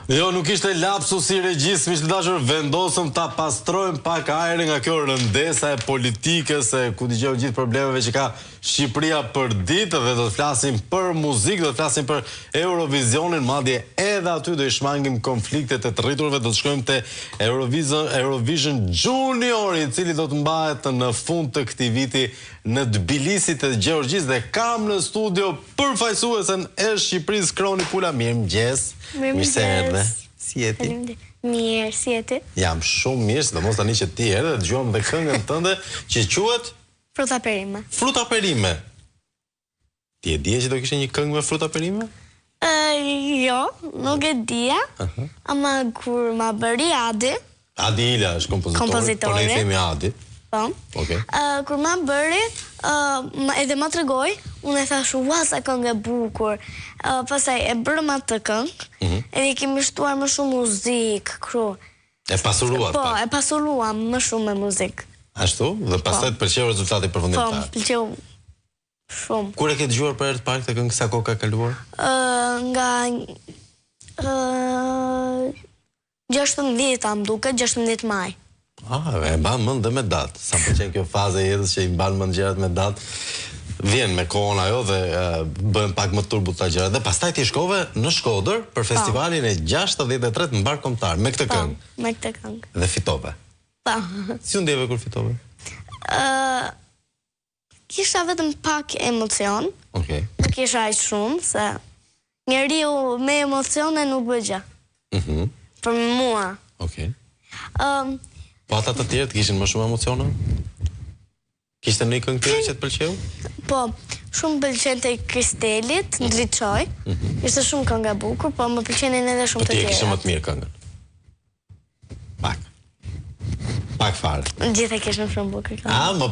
Jo, nuk ishte lapsus i regjisë, miq të dashur, vendosëm ta pastrojmë pak ajrin nga kjo rëndesa e politikës, e ku dëgjojmë gjithë problemeve që ka Shqipëria për ditë, dhe do të flasim për muzikë, do të flasim për Eurovisionin, madje edhe aty do i shmangim konfliktet e të rriturve, do të shkojmë te Eurovision Junior, i cili do të mbahet në fund të këtij viti në Tbilisi të Gjeorgjisë, dhe kam në studio përfaqësuesen e Shqipërisë Kroni Pula. Mirëmëngjes. Mirë se erdhe. Si jeti? Mirë, si jeti? Jam shumë mirë, sidomos tani që ti erdhe, dëgjojmë dhe këngën tënde që quhet Fruta perime. Fruta perime. Ti e dije që do kishte një këngë me fruta perime? Jo, nuk e dija. Ama kur ma bëri Adi. Adi Ila është kompozitori, por ne i themi Adi. Po. Okej. Kur ma bëri, edhe ma tregoj, unë e thash, ua sa këngë e bukur. Pastaj e bërëm atë këngë, edhe kemi shtuar më shumë muzikë, kru. E pasuruar Po, pak. e pasuruam më shumë me muzikë. Ashtu? Dhe pastaj të pëlqeu rezultati përfundimtar. Po, pëlqeu shumë. Kur e ke dëgjuar për herë të parë këtë këngë, sa kohë ka kaluar? Nga 16 më duket, 16 maj. E mban mend dhe me datë. Sa pëlqen kjo fazë e jetës që i mban mend gjërat me datë. Vjen me kohën ajo dhe bëhen pak më turbuta gjërat. Dhe pastaj ti shkove në Shkodër për festivalin e 63 mbarkombëtar me këtë këngë. Me këtë këngë. Dhe fitove. Po. Si u ndjeve kur fitove? Kisha vetëm pak emocion. Okej. Nuk kisha aq shumë, se njeriu me emocione nuk bëj gjë. Për mua. Okej. Po ata të tjerë të kishin më shumë emocione? Kishte një këngë tjetër që të pëlqeu? Po, shumë pëlqente Kristelit, Ndriçoj. Ishte shumë këngë e bukur, po më pëlqenin edhe shumë të tjerë. Po ti e kishe më të mirë këngën? Pak fare. Gjithë e kishën shumë bukur këngë. Më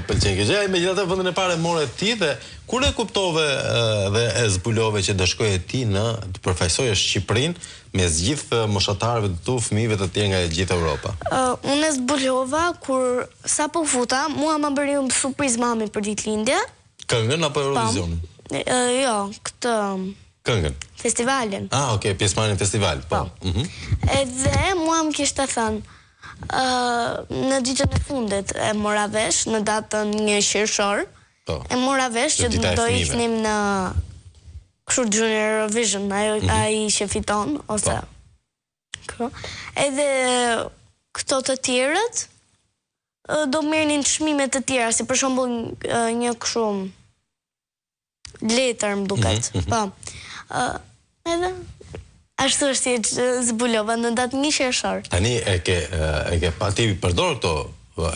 pëlqen kjo gjë. Megjithatë vendin e parë more ti, dhe kur e kuptove dhe e zbulove që do shkoje ti të përfaqësoje Shqipërinë mes gjithë moshatarëve të tu, fëmijëve të tjerë nga gjithë Europa? Unë e zbulova kur sapo futa, mua më bëri një surprizë mami për ditëlindje. Këngën apo Eurovisionin? Jo, këtë këngën. Festivalin. Okej, pjesëmarrjen në festival, po. Edhe mua më kishte thënë, në ditën e fundit e mora vesh, në datën 1 qershor, e mora vesh që do iknim në kështu Junior Eurovision, ai që fiton, ose edhe këto të tjerët do merrnin çmime të tjera, si për shembull një kështu letër, më duket. Po. Edhe ashtu është që zbulova në datë 1 qershor. Tani e ke ti përdor këto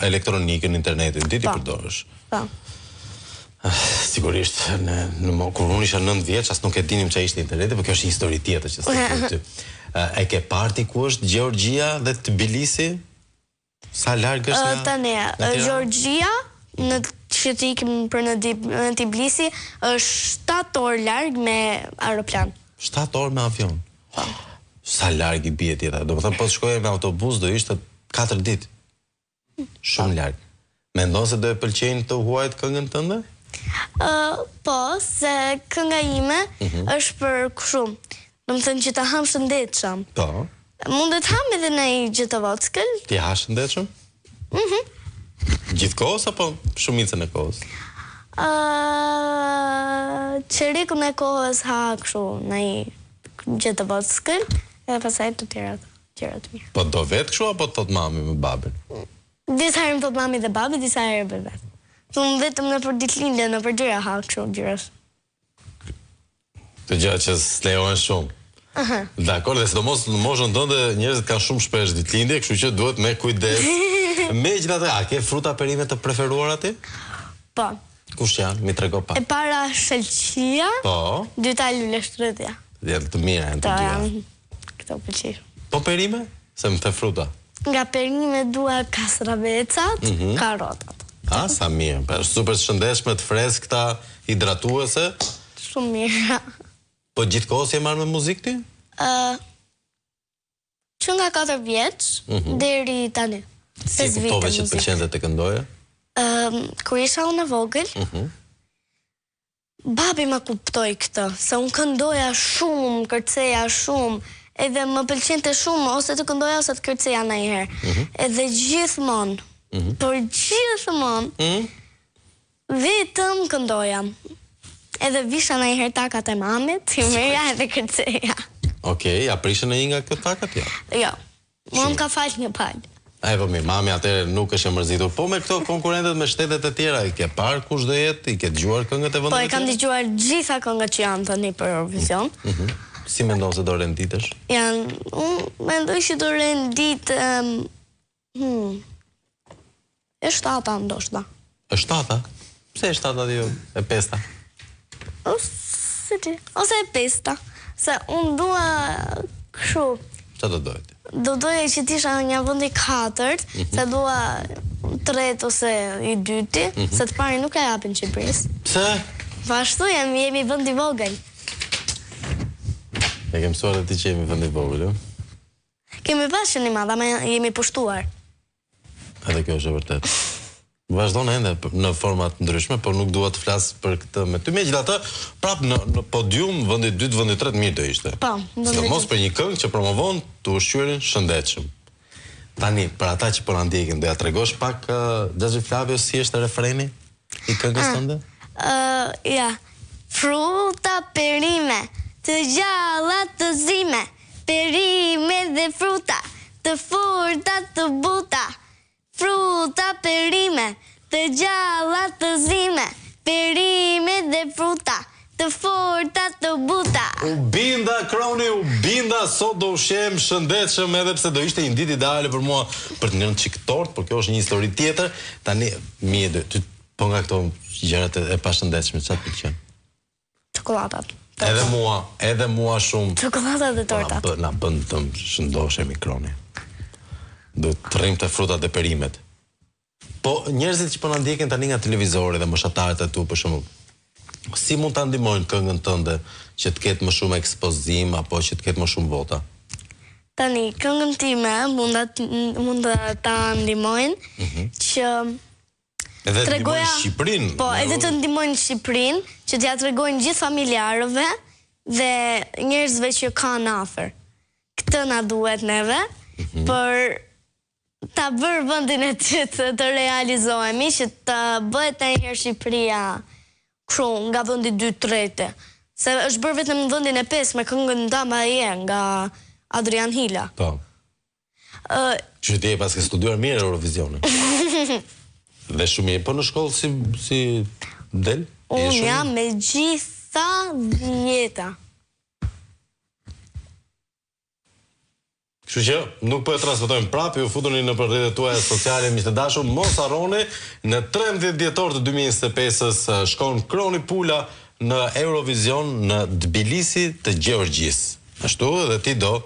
elektronikën, internetin, ti përdorësh? Po. Sigurisht, kur unë isha 9 vjeç, as nuk e dinim çfarë ishte interneti, por kjo është histori tjetër që s'e ty. E ke parti ku është Gjeorgjia dhe Tbilisi? Sa larg është nga? Tani, Gjeorgjia, që të ikim për në Tbilisi, është 7 orë larg me aeroplan. 7 orë me avion? Sa larg i bie tjetër? Do të thënë, po të shkoje me autobus do ishte 4 ditë. Shumë larg. Mendon se do e pëlqejnë të huajt këngën tënde? Po, se kënga ime është për kështu, do të thënë që ta ham shëndetshëm. Po. Mund të ham edhe në gjë të vockël. Ti ha shëndetshëm? Gjithkohës apo shumicën e kohës? Çerikun e kohës ha kështu në gjë të vockël, edhe pastaj të tjera të mirë. Po do vetë kështu apo thot mami me babin? Disa herë më thot mami dhe babi, disa herë me vetë. Thunë vetëm në për ditëlindje, në për gjëra ha kështu gjëras. Të gjëra që s'lejohen shumë. Dakor, dhe sidomos në moshën tënde njerëzit kanë shumë shpesh ditëlindje, kështu që duhet me kujdes. Megjithatë, a ke fruta perime të preferuara ti? Po. Kush janë? Mi trego pak. E para shelqia, dyta lule shtrëtja. Janë të mira janë të dyja. Këto pëlqej. Po perime? Se më the fruta. Nga perime dua kastravecat, karotat. Sa mirë, super të shëndetshme, të freskëta, hidratuese. Shumë mira. Po gjithkohës je marrë me muzikë ti? Që nga 4 vjeç deri tani. Si kuptove që të pëlqente të këndoje? Kur isha unë e vogël, babi ma kuptoi këtë, se unë këndoja shumë, kërceja shumë, edhe më pëlqente shumë ose të këndoja ose të kërceja ndonjëherë. Edhe gjithmonë, por gjithmonë, vetëm këndoja. Edhe visha ndonjëherë takat e mamit, i merja edhe kërceja. Okej, ja prishën e një nga këtë takat, ja? Jo, mua më ka falë një palë. Po mirë, mami atëherë nuk është e mërzitur. Po me këto konkurentet me shtetet e tjera, i ke parë kush do jetë, i ke dëgjuar këngët e vendit? Po, i kam dëgjuar gjitha këngët që janë tani për Eurovision. Si mendon se do renditesh? Unë mendoj që do rendit e 7-ta ndoshta. E 7-ta? Pse e 7-ta dhe jo e 5-ta? Ose e 5-ta. Se unë dua kështu. Qa do dojtë? Do doja që t'isha një vendi 4, se dua 3 ose i 2, se të pari nuk e japin Shqipërisë. Pse? Ashtu jemi vend i vogël. E ke mësuar ti që jemi vend i vogël, jo? Kemi pas që një madha, ma jemi pushtuar. Edhe kjo është e vërtet. Vazhdon ende në format ndryshme, por nuk dua të flas për këtë me ty. Megjithatë, prap në podium vendi 2, vendi 3 mirë do ishte. Po, sidomos për një këngë që promovon të ushqyerin shëndetshëm. Tani, për ata që po na ndjekin, do ja tregosh pak Xhaxhi Flavio si është refreni i këngës tënde? Ja. Fruta, perime, të gjalla, të zime, perime dhe fruta, të forta, të buta. Fruta, perime, të gjalla, të zime, perime dhe fruta, të forta, të buta. U binda, Kroni, u binda, sot do ushqem shëndetshëm, edhe pse do ishte një ditë ideale për mua për të ngrënë çik tort, por kjo është një histori tjetër. Tani, ty po nga këto gjërat e pashëndetshme, çfarë të pëlqen? Çokoladat. Edhe mua shumë. Çokoladat dhe tortat. Na bën të shëndoshemi, Kroni. Do të rrim të frutat dhe perimet. Po, njerëzit që po na ndjekin tani nga televizori dhe moshatarët e tu, për shembull, si mund ta ndihmojnë këngën tënde që të ketë më shumë ekspozim apo që të ketë më shumë vota? Tani, këngën time mund ta ndihmojnë që edhe të ndihmojnë Shqipërinë. Po, edhe të ndihmojnë Shqipërinë, që t'ja tregojnë gjithë familjarëve dhe njerëzve që kanë afër. Këtë na duhet neve, për ta bërë vendin e tyre të realizohemi, që të bëhet ndonjëherë Shqipëria kështu nga vendi 2-3. Se është bërë vetëm në vendin e 5 me këngën Dama e nga Adrian Hila. Po. Që ti e pas ke studiuar mirë Eurovisionin. Dhe shumë mirë, po në shkollë si del? Unë jam me gjitha 10. Kështu që nuk po e transmetojmë prapë, ju futuni në rrjetet tuaja sociale, miq të dashur, mos harroni, në 13 dhjetor të 2025-s shkon Kroni Pula në Eurovision në Tbilisi të Gjeorgjisë. Ashtu edhe ti do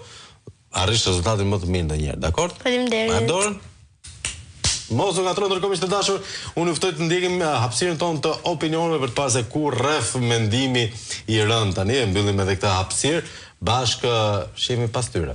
arrish rezultatin më të mirë ndonjëherë, dakord? Faleminderit. Dorën? Mos u ngatroni, ndërkohë miq të dashur, unë ju ftoj të ndjekim hapësirën tonë të opinioneve për të parë se ku rreth mendimi i rënd. Tani e mbyllim edhe këtë hapësirë, bashkë shihemi pas tyre.